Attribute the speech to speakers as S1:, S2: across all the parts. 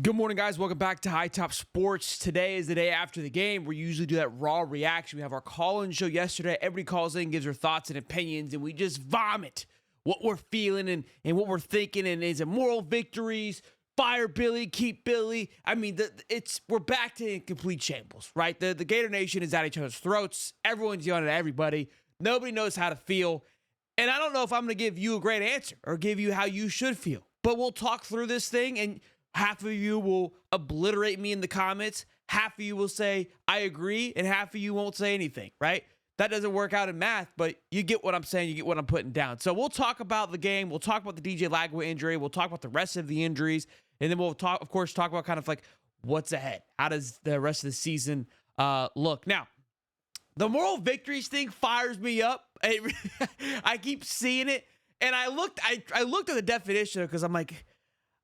S1: Good morning, guys. Welcome back to Hightop Sports. Today is the day after the game. We usually do that raw reaction. We have our call-in show yesterday. Everybody calls in, gives their thoughts and opinions, and we just vomit what we're feeling and what we're thinking. And is it moral victories? Fire Billy, keep Billy. I mean, we're back to complete shambles, right? The Gator Nation is at each other's throats. Everyone's yelling at everybody. Nobody knows how to feel. And I don't know if I'm going to give you a great answer or give you how you should feel. But we'll talk through this thing, and half of you will obliterate me in the comments. Half of you will say, I agree, and half of you won't say anything, right? That doesn't work out in math, but you get what I'm saying. You get what I'm putting down. So we'll talk about the game. We'll talk about the DJ Lagway injury. We'll talk about the rest of the injuries. And then we'll, talk about kind of like what's ahead. How does the rest of the season look? Now, the moral victories thing fires me up. I keep seeing it. And I looked at the definition because I'm like,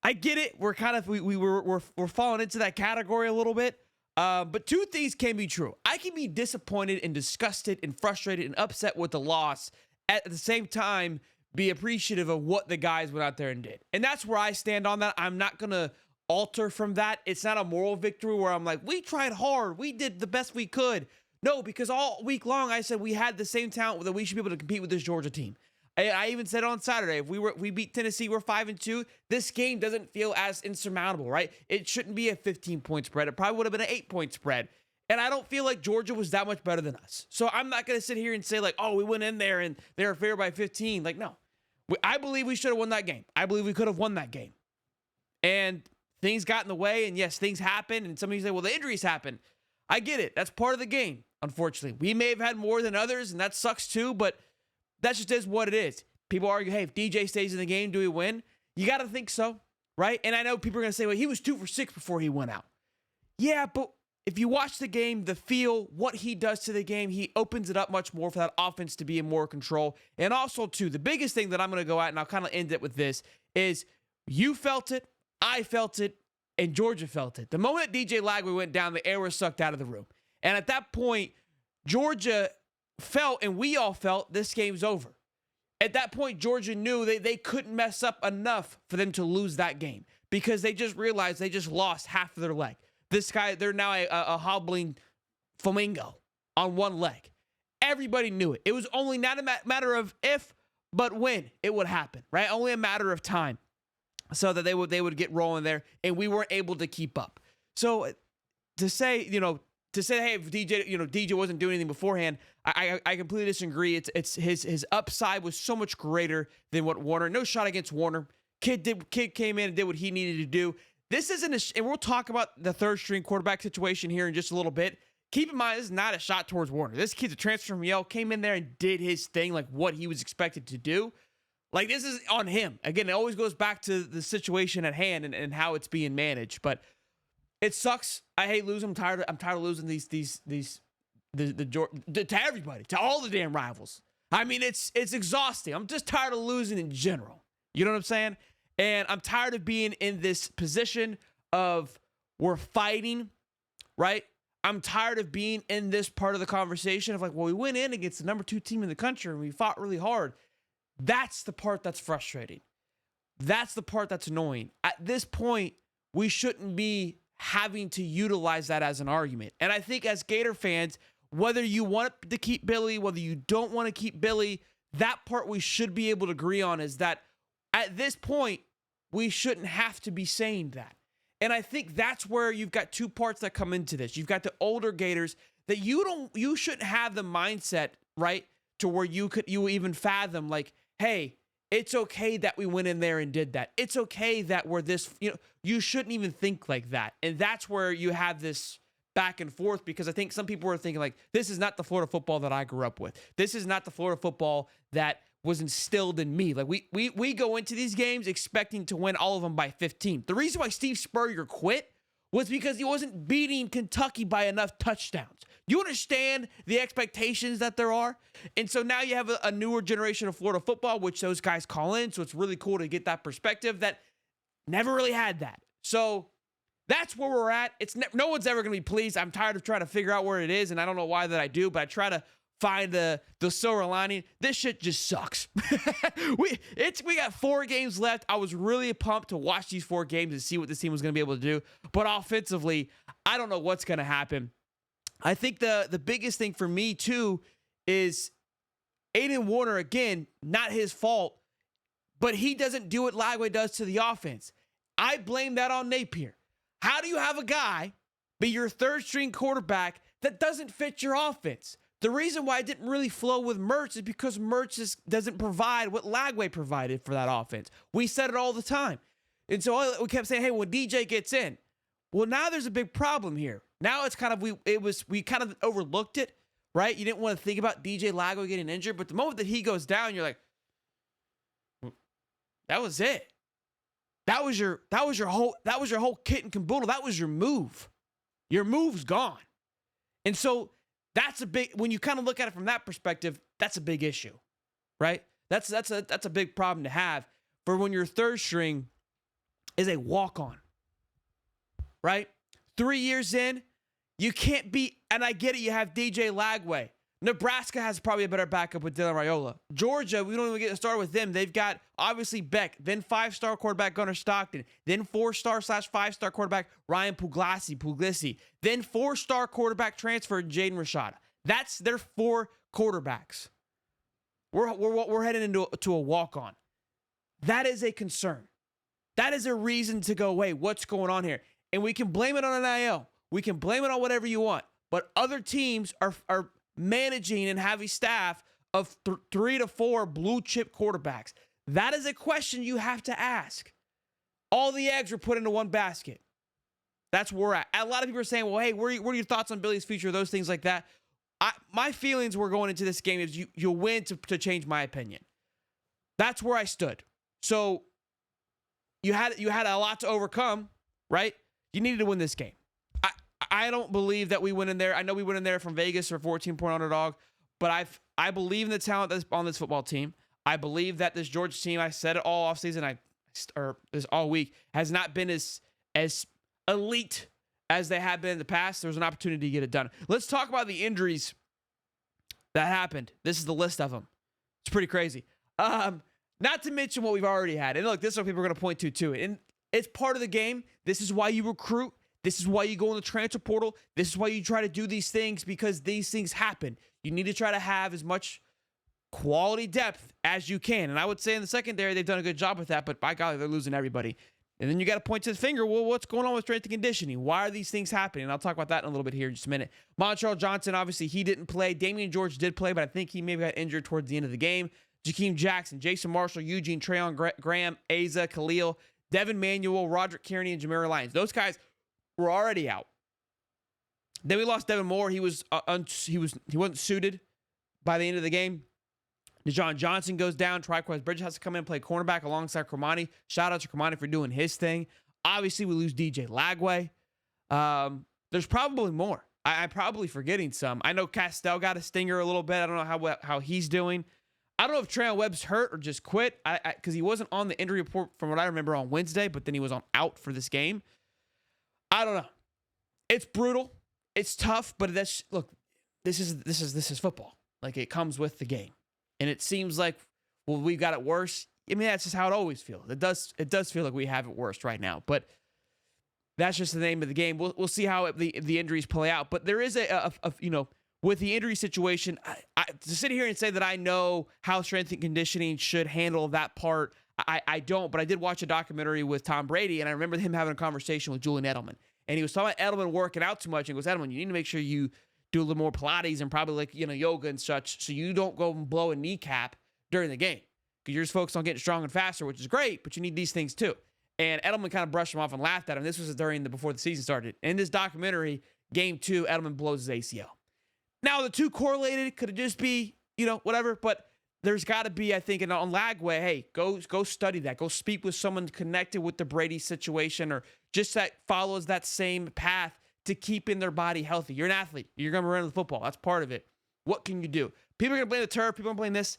S1: I get it. We're kind of we're falling into that category a little bit. But two things can be true. I can be disappointed and disgusted and frustrated and upset with the loss. At the same time, be appreciative of what the guys went out there and did. And that's where I stand on that. I'm not gonna alter from that. It's not a moral victory where I'm like, we tried hard. We did the best we could. No, because all week long I said we had the same talent that we should be able to compete with this Georgia team. I even said on Saturday, if we beat Tennessee, we're 5-2. This game doesn't feel as insurmountable, right? It shouldn't be a 15-point spread. It probably would have been an 8-point spread. And I don't feel like Georgia was that much better than us. So I'm not going to sit here and say like, oh, we went in there and they were favored by 15. Like, no. I believe we should have won that game. I believe we could have won that game. And things got in the way, and yes, things happen. And some of you say, well, the injuries happen. I get it. That's part of the game, unfortunately. We may have had more than others, and that sucks too, but that just is what it is. People argue, hey, if DJ stays in the game, do we win? You got to think so, right? And I know people are going to say, well, he was 2 for 6 before he went out. Yeah, but if you watch the game, the feel, what he does to the game, he opens it up much more for that offense to be in more control. And also, too, the biggest thing that I'm going to go at, and I'll kind of end it with this, is you felt it, I felt it, and Georgia felt it. The moment DJ Lagway went down, the air was sucked out of the room. And at that point, Georgia felt, and we all felt, this game's over. At that point, Georgia knew they couldn't mess up enough for them to lose that game because they just realized they just lost half of their leg. This guy, they're now a hobbling flamingo on one leg. Everybody knew it. It was only not a matter of if, but when it would happen, right? Only a matter of time so that they would get rolling there, and we weren't able to keep up. So to say, hey, if DJ wasn't doing anything beforehand, I completely disagree. It's his upside was so much greater than what Warner. No shot against Warner. Kid came in and did what he needed to do. This isn't and we'll talk about the third string quarterback situation here in just a little bit. Keep in mind, this is not a shot towards Warner. This kid's a transfer from Yale, came in there and did his thing, like what he was expected to do. Like, this is on him. Again, it always goes back to the situation at hand and how it's being managed. But it sucks. I hate losing. I'm tired of losing to everybody, to all the damn rivals. I mean, it's exhausting. I'm just tired of losing in general. You know what I'm saying? And I'm tired of being in this position of we're fighting, right? I'm tired of being in this part of the conversation of like, well, we went in against the number 2 team in the country and we fought really hard. That's the part that's frustrating. That's the part that's annoying. At this point, we shouldn't be having to utilize that as an argument. And I think as Gator fans, whether you want to keep Billy, whether you don't want to keep Billy, that part we should be able to agree on is that at this point, we shouldn't have to be saying that. And I think that's where you've got two parts that come into this. You've got the older Gators that you shouldn't have the mindset, right, to where you even fathom like, hey, it's okay that we went in there and did that. It's okay that we're this, you shouldn't even think like that. And that's where you have this back and forth, because I think some people are thinking like, this is not the Florida football that I grew up with. This is not the Florida football that was instilled in me. Like we go into these games expecting to win all of them by 15. The reason why Steve Spurrier quit was because he wasn't beating Kentucky by enough touchdowns. You understand the expectations that there are? And so now you have a newer generation of Florida football, which those guys call in. So it's really cool to get that perspective that never really had that. So that's where we're at. No one's ever going to be pleased. I'm tired of trying to figure out where it is, and I don't know why that I do, but I try to find the silver lining. This shit just sucks. we got 4 games left. I was really pumped to watch these 4 games and see what this team was going to be able to do. But offensively, I don't know what's going to happen. I think the biggest thing for me too is Aiden Warner, again, not his fault, but he doesn't do what Lagway does to the offense. I blame that on Napier. How do you have a guy be your third string quarterback that doesn't fit your offense? The reason why it didn't really flow with Mertz is because Mertz doesn't provide what Lagway provided for that offense. We said it all the time. And so we kept saying, hey, when DJ gets in, well, now there's a big problem here. Now it's kind of, we kind of overlooked it, right? You didn't want to think about DJ Lagway getting injured, but the moment that he goes down, you're like, that was it. That was your whole kit and caboodle. That was your move. Your move's gone. And so that's a big, when you kind of look at it from that perspective, that's a big issue, right? That's a big problem to have for when your third string is a walk-on, right? 3 years in, you can't be, and I get it, you have DJ Lagway. Nebraska has probably a better backup with Dylan Raiola. Georgia, we don't even get started with them. They've got, obviously, Beck, then 5-star quarterback Gunnar Stockton, then 4-star/5-star quarterback Ryan Puglisi, then 4-star quarterback transfer Jaden Rashada. That's their 4 quarterbacks. We're heading into a walk-on. That is a concern. That is a reason to go, wait, what's going on here? And we can blame it on NIL. We can blame it on whatever you want. But other teams are managing and having staff of 3 to 4 blue chip quarterbacks. That is a question you have to ask. All the eggs were put into one basket. That's where we're at. And a lot of people are saying, well, hey, what are your thoughts on Billy's future? Those things like that. My feelings were going into this game is you'll win to change my opinion. That's where I stood. So you had a lot to overcome, right? You needed to win this game. I don't believe that we went in there. I know we went in there from Vegas for 14-point underdog, but I believe in the talent that's on this football team. I believe that this Georgia team, I said it all offseason, or this all week, has not been as elite as they have been in the past. There's an opportunity to get it done. Let's talk about the injuries that happened. This is the list of them. It's pretty crazy. Not to mention what we've already had. And look, this is what people are going to point to too. And it's part of the game. This is why you recruit. This is why you go in the transfer portal. This is why you try to do these things, because these things happen. You need to try to have as much quality depth as you can. And I would say in the secondary, they've done a good job with that, but by golly, they're losing everybody. And then you got to point to the finger. Well, what's going on with strength and conditioning? Why are these things happening? And I'll talk about that in a little bit here in just a minute. Montreal Johnson, obviously, he didn't play. Damian George did play, but I think he maybe got injured towards the end of the game. Jakeem Jackson, Jason Marshall, Eugene, Trayon Graham, Asa, Khalil, Devin Manuel, Roderick Kearney, and Jameer Lyons. Those guys were already out. Then we lost Devin Moore. He wasn't suited by the end of the game. Dejon Johnson goes down. Triquez Bridges has to come in and play cornerback alongside Cromani. Shout out to Cromani for doing his thing. Obviously, we lose DJ Lagway. There's probably more. I'm probably forgetting some. I know Castell got a stinger a little bit. I don't know how he's doing. I don't know if Trayon Webb's hurt or just quit, because he wasn't on the injury report from what I remember on Wednesday, but then he was out for this game. I don't know. It's brutal. It's tough, but this is football. Like, it comes with the game. And it seems like, well, we've got it worse. I mean, that's just how it always feels. It does feel like we have it worse right now, but that's just the name of the game. We'll see how the injuries play out. But there is a with the injury situation, to sit here and say that I know how strength and conditioning should handle that part, I don't, but I did watch a documentary with Tom Brady, and I remember him having a conversation with Julian Edelman. And he was talking about Edelman working out too much, and he goes, Edelman, you need to make sure you do a little more Pilates and probably yoga and such, so you don't go and blow a kneecap during the game. Because you're just focused on getting stronger and faster, which is great, but you need these things too. And Edelman kind of brushed him off and laughed at him. This was before the season started. In this documentary, game 2, Edelman blows his ACL. Now, the two correlated, could it just be, whatever, but there's got to be, I think, on Lagway, hey, go study that. Go speak with someone connected with the Brady situation, or just that follows that same path to keeping their body healthy. You're an athlete. You're going to run the football. That's part of it. What can you do? People are going to blame the turf. People are going to blame this.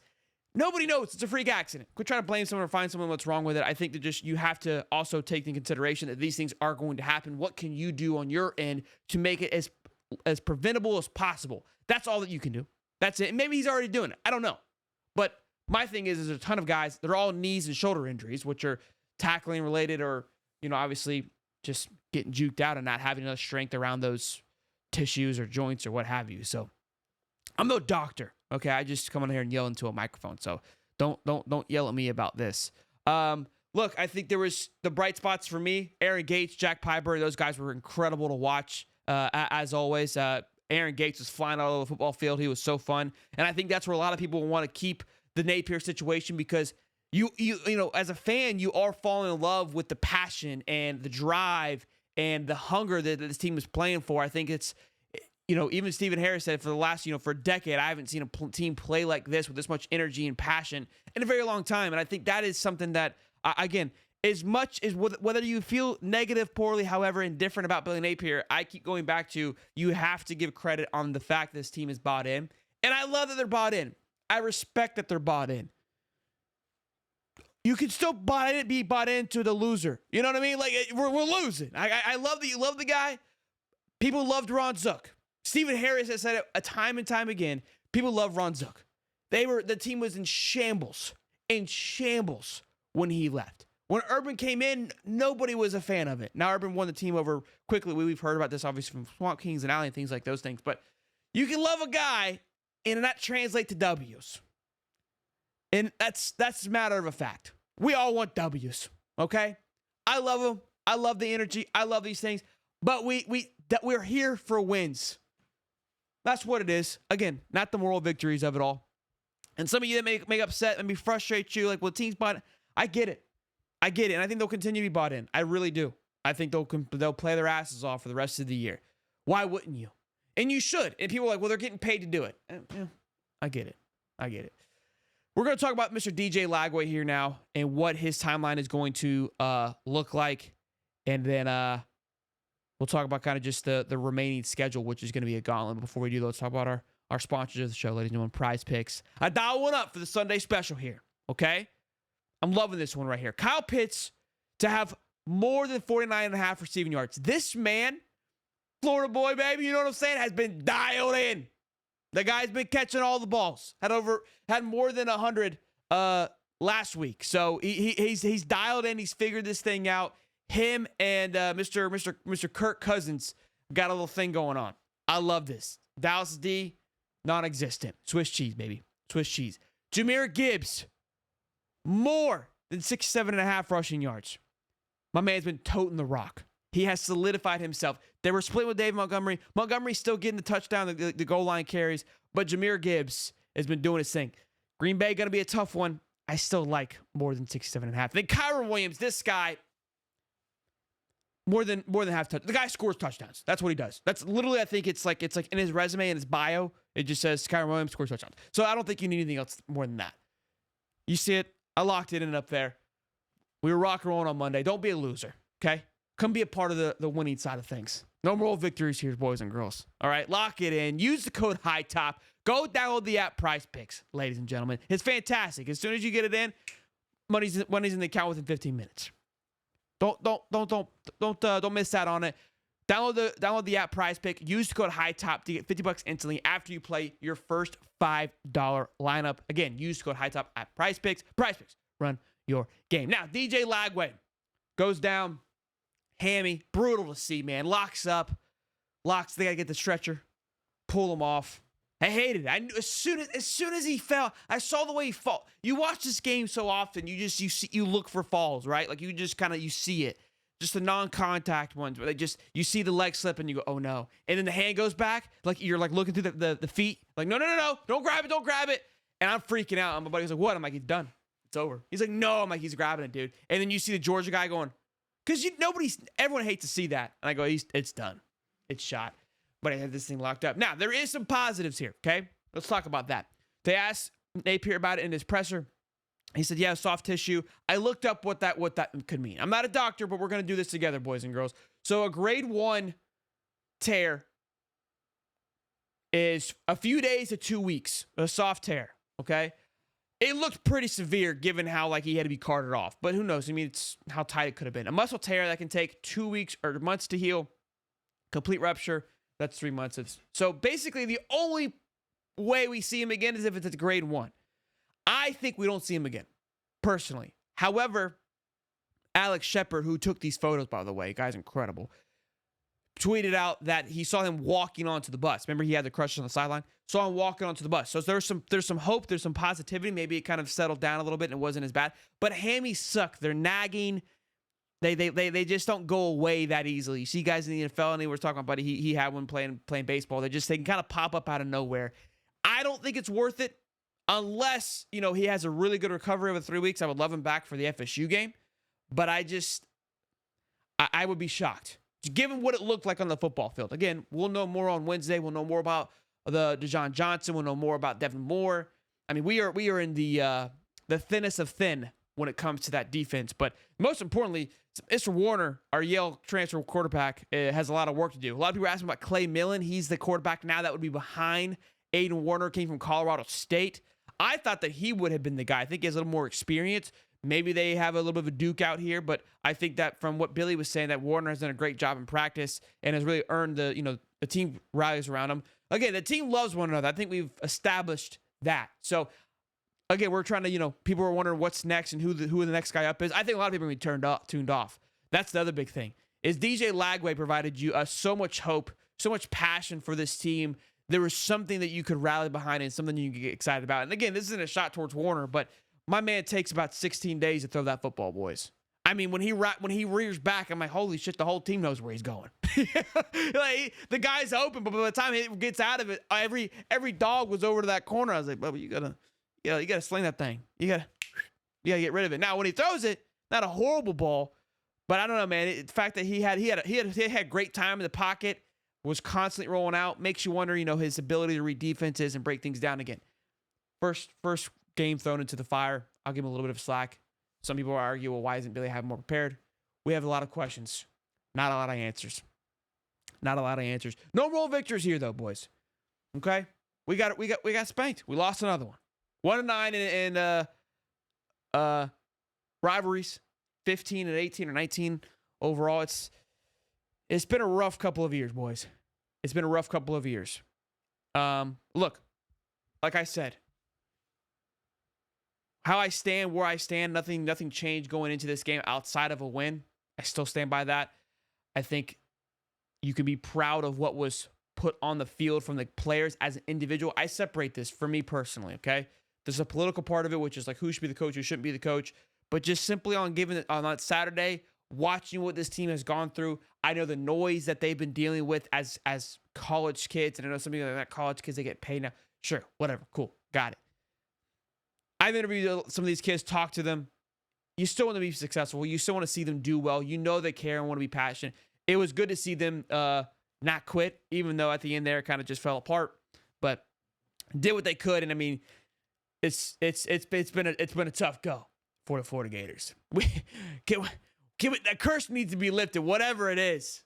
S1: Nobody knows. It's a freak accident. Quit trying to blame someone or find someone what's wrong with it. I think that you have to also take into consideration that these things are going to happen. What can you do on your end to make it as preventable as possible? That's all that you can do. That's it. And maybe he's already doing it. I don't know. But my thing is there's a ton of guys, they're all knees and shoulder injuries, which are tackling related or, obviously just getting juked out and not having enough strength around those tissues or joints or what have you. So I'm no doctor. Okay. I just come on here and yell into a microphone. So don't yell at me about this. Look, I think there was the bright spots for me. Aaron Gates, Jack Piper, those guys were incredible to watch. As always, Aaron Gates was flying all over the football field. He was so fun. And I think that's where a lot of people want to keep the Napier situation because you as a fan, you are falling in love with the passion and the drive and the hunger that this team is playing for. I think it's, even Stephen Harris said for the last, for a decade, I haven't seen a team play like this with this much energy and passion in a very long time. And I think that is something that, again, as much as whether you feel negative, poorly, however, indifferent about Billy Napier, I keep going back to you have to give credit on the fact this team is bought in. And I love that they're bought in. I respect that they're bought in. You can still be bought into the loser. You know what I mean? Like, we're losing. I love that you love the guy. People loved Ron Zook. Stephen Harris has said it a time and time again. People love Ron Zook. The team was in shambles when he left. When Urban came in, nobody was a fan of it. Now Urban won the team over quickly. We've heard about this obviously from Swamp Kings and Alley and things like those things. But you can love a guy and not translate to W's. And that's a matter of a fact. We all want W's, okay? I love them. I love the energy. I love these things. But we're here for wins. That's what it is. Again, not the moral victories of it all. And some of you that make upset and be frustrate you, like, well, team's bought. I get it. And I think they'll continue to be bought in. I really do. I think they'll play their asses off for the rest of the year. Why wouldn't you? And you should. And people are like, well, they're getting paid to do it. Yeah, I get it. We're going to talk about Mr. DJ Lagway here now and what his timeline is going to look like. And then we'll talk about kind of just the remaining schedule, which is going to be a gauntlet. But before we do, let's talk about our sponsors of the show, ladies and gentlemen, Prize Picks. I dial one up for the Sunday special here, okay? I'm loving this one right here. Kyle Pitts to have more than 49.5 receiving yards. This man, Florida boy, baby, you know what I'm saying, has been dialed in. The guy's been catching all the balls. Had more than 100 last week. So he's dialed in. He's figured this thing out. Him and Mr. Kirk Cousins got a little thing going on. I love this. Dallas D, non-existent. Swiss cheese, baby. Swiss cheese. Jahmyr Gibbs, more than 67.5 rushing yards. My man's been toting the rock. He has solidified himself. They were split with Dave Montgomery. Montgomery's still getting the touchdown, the goal line carries, but Jahmyr Gibbs has been doing his thing. Green Bay going to be a tough one. I still like more than 67.5. Then Kyron Williams, this guy, more than half touch. The guy scores touchdowns. That's what he does. That's literally, I think it's like in his resume and his bio, it just says Kyron Williams scores touchdowns. So I don't think you need anything else more than that. You see it. I locked it in up there. We were rock and rolling on Monday. Don't be a loser, okay? Come be a part of the winning side of things. No moral victories here, boys and girls. All right, lock it in. Use the code Hightop. Go download the app Prize Picks, ladies and gentlemen. It's fantastic. As soon as you get it in, money's in the account within 15 minutes. Don't miss out on it. Download the app Prize Pick. Use the code Hightop to get $50 instantly after you play your first $5 lineup. Again, use the code Hightop at Prize Picks. Prize Picks. Run your game. Now, DJ Lagway goes down. Hammy, brutal to see, man. Locks up. They got to get the stretcher. Pull him off. I hated it. I knew as soon as he fell, I saw the way he fall. You watch this game so often, you look for falls, right? Like you see it. Just the non-contact ones where you see the leg slip and you go, oh no. And then the hand goes back, like you're like looking through the feet, like, no. Don't grab it. And I'm freaking out. And my buddy's like, what? I'm like, he's done. It's over. He's like, no. I'm like, he's grabbing it, dude. And then you see the Georgia guy going, because everyone hates to see that. And I go, it's done. It's shot. But I had this thing locked up. Now, there is some positives here, okay? Let's talk about that. They asked Napier about it in his presser. He said, yeah, soft tissue. I looked up what that could mean. I'm not a doctor, but we're going to do this together, boys and girls. So a grade 1 tear is a few days to 2 weeks, a soft tear, okay? It looked pretty severe given how he had to be carted off. But who knows? I mean, it's how tight it could have been. A muscle tear that can take 2 weeks or months to heal. Complete rupture, that's 3 months. So basically the only way we see him again is if it's a grade 1. I think we don't see him again, personally. However, Alex Shepard, who took these photos, by the way, guy's incredible, tweeted out that he saw him walking onto the bus. Remember, he had the crutches on the sideline? Saw him walking onto the bus. So there's some hope, there's some positivity. Maybe it kind of settled down a little bit and it wasn't as bad. But hammies suck. They're nagging. They just don't go away that easily. You see guys in the NFL, and we were talking about, he had one playing baseball. They can kind of pop up out of nowhere. I don't think it's worth it unless, he has a really good recovery over 3 weeks. I would love him back for the FSU game. But I would be shocked, given what it looked like on the football field. Again, we'll know more on Wednesday. We'll know more about the Dejon Johnson. We'll know more about Devin Moore. I mean, we are in the thinnest of thin when it comes to that defense. But most importantly, Mr. Warner, our Yale transfer quarterback, has a lot of work to do. A lot of people are asking about Clay Millen. He's the quarterback now that would be behind Aiden Warner, came from Colorado State. I thought that he would have been the guy. I think he has a little more experience. Maybe they have a little bit of a duke out here, but I think that from what Billy was saying, that Warner has done a great job in practice and has really earned the team rallies around him. Again, the team loves one another. I think we've established that. So, again, we're trying to, people are wondering what's next and who the next guy up is. I think a lot of people are going to be tuned off. That's the other big thing, is DJ Lagway provided you so much hope, so much passion for this team. There was something that you could rally behind and something you could get excited about. And again, this isn't a shot towards Warner, but my man takes about 16 days to throw that football, boys. I mean, when he rears back, I'm like, holy shit, the whole team knows where he's going. Like, the guy's open, but by the time he gets out of it, every dog was over to that corner. I was like, Bubba, you gotta sling that thing. You gotta get rid of it. Now, when he throws it, not a horrible ball, but I don't know, man. The fact that he had great time in the pocket, was constantly rolling out, makes you wonder, his ability to read defenses and break things down again. First game thrown into the fire. I'll give him a little bit of slack. Some people argue, well, why isn't Billy having more prepared? We have a lot of questions, not a lot of answers. No roll victories here, though, boys. Okay, we got spanked. We lost another one. 1-9 in rivalries, 15-18 or 19 overall. It's been a rough couple of years, boys. It's been a rough couple of years. Look, like I said, how I stand, where I stand, nothing changed going into this game outside of a win. I still stand by that. I think you can be proud of what was put on the field from the players as an individual. I separate this for me personally, okay? There's a political part of it, which is like who should be the coach, who shouldn't be the coach. But just simply on that Saturday, watching what this team has gone through, I know the noise that they've been dealing with as college kids, and I know some people like college kids, they get paid now. Sure, whatever, cool, got it. I've interviewed some of these kids, talked to them. You still want to be successful. You still want to see them do well. You know they care and want to be passionate. It was good to see them not quit, even though at the end there it kind of just fell apart. But did what they could, and I mean, it's been a tough go for the Florida Gators. That curse needs to be lifted, whatever it is.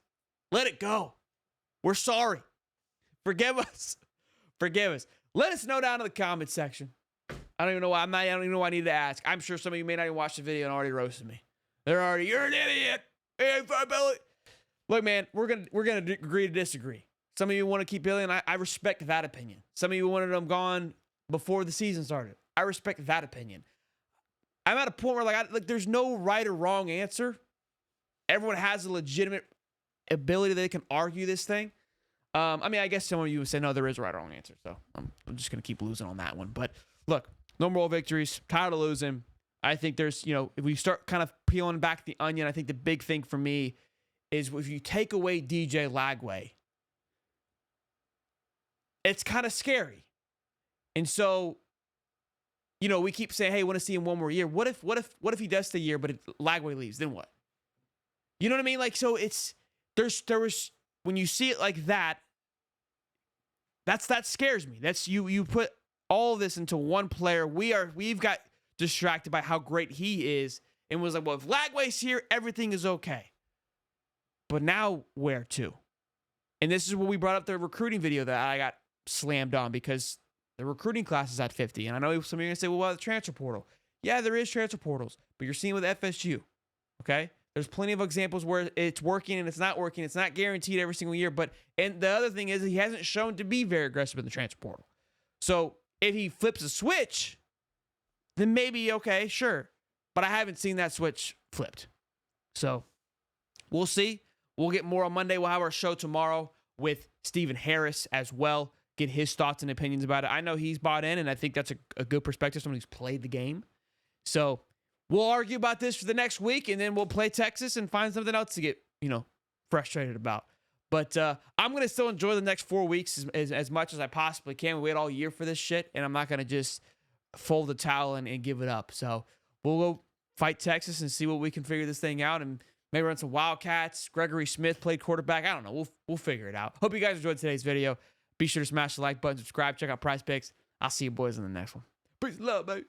S1: Let it go. We're sorry. Forgive us. Let us know down in the comments section. I don't even know why. I don't even know why I need to ask. I'm sure some of you may not even watch the video and already roasted me. You're an idiot. Hey, Billy. Look, man, we're gonna agree to disagree. Some of you want to keep Billy, and I respect that opinion. Some of you wanted him gone before the season started. I respect that opinion. I'm at a point where there's no right or wrong answer. Everyone has a legitimate ability that they can argue this thing. I mean, I guess some of you would say, no, there is a right or wrong answer. So I'm just going to keep losing on that one. But look, no more victories. Tired of losing. I think there's, if we start kind of peeling back the onion, I think the big thing for me is if you take away DJ Lagway, it's kind of scary. And so, we keep saying, hey, want to see him one more year. What if he does the year, but Lagway leaves? Then what? You know what I mean? Like, so there was when you see it like that, that scares me. That's you put all this into one player. We've got distracted by how great he is and was like, well, if Lagway's here, everything is okay. But now where to? And this is what we brought up the recruiting video that I got slammed on because the recruiting class is at 50. And I know some of you are going to say, well, the transfer portal. Yeah, there is transfer portals, but you're seeing with FSU, okay? There's plenty of examples where it's working and it's not working. It's not guaranteed every single year. And the other thing is he hasn't shown to be very aggressive in the transfer portal. So if he flips a switch, then maybe, okay, sure. But I haven't seen that switch flipped. So we'll see. We'll get more on Monday. We'll have our show tomorrow with Stephen Harris as well. Get his thoughts and opinions about it. I know he's bought in, and I think that's a good perspective, someone who's played the game. So we'll argue about this for the next week, and then we'll play Texas and find something else to get, frustrated about. But I'm going to still enjoy the next 4 weeks as much as I possibly can. We wait all year for this shit, and I'm not going to just fold the towel and give it up. So we'll go fight Texas and see what we can figure this thing out, and maybe run some Wildcats. Gregory Smith played quarterback. I don't know. We'll figure it out. Hope you guys enjoyed today's video. Be sure to smash the like button, subscribe, check out Prize Picks. I'll see you boys in the next one. Peace and love, baby.